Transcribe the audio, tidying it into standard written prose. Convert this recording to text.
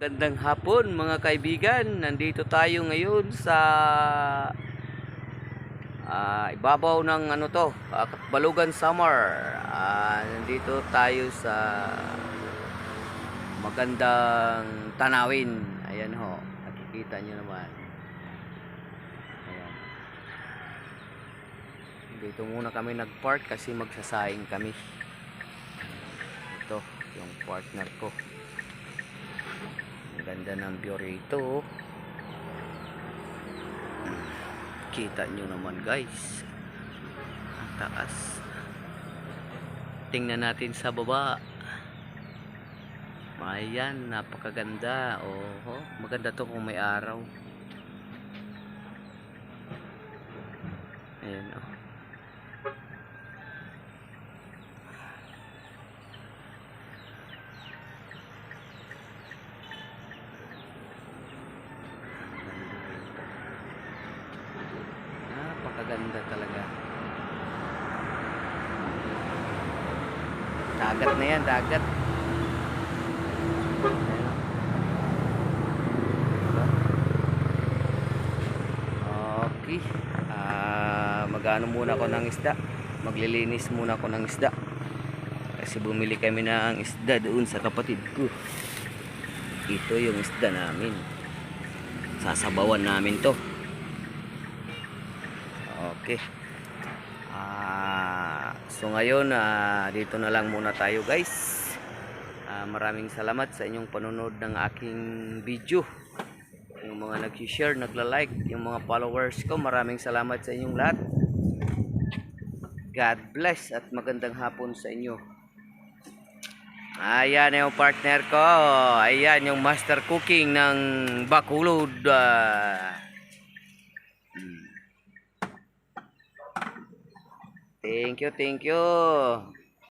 Gandang hapon mga kaibigan, nandito tayo ngayon sa ibabaw ng Balugan Summer. Nandito tayo sa magandang tanawin. Ayan ho, nakikita nyo naman. Ayan. Dito muna kami nagpark kasi magsasaing kami. Ito yung partner ko. Ang ganda ng view rito. Kita nyo naman guys, ang taas. Tingnan natin sa baba. Ayan, napakaganda. Oh, maganda to kung may araw. Ayan oh. Napakaganda talaga. Dagat na yan, dagat. Okay. Mag-ano muna ako ng isda. Maglilinis muna ako ng isda. Kasi bumili kami ng isda doon sa kapatid ko. Ito yung isda namin. Sasabawan namin to. Okay. So ngayon dito na lang muna tayo guys. Maraming salamat sa inyong panonood ng aking video. Yung mga nag-share, nagla-like, yung mga followers ko, maraming salamat sa inyong lahat. God bless at magandang hapon sa inyo. Ayan yung partner ko. Ayan yung master cooking ng Bacolod. Thank you, thank you.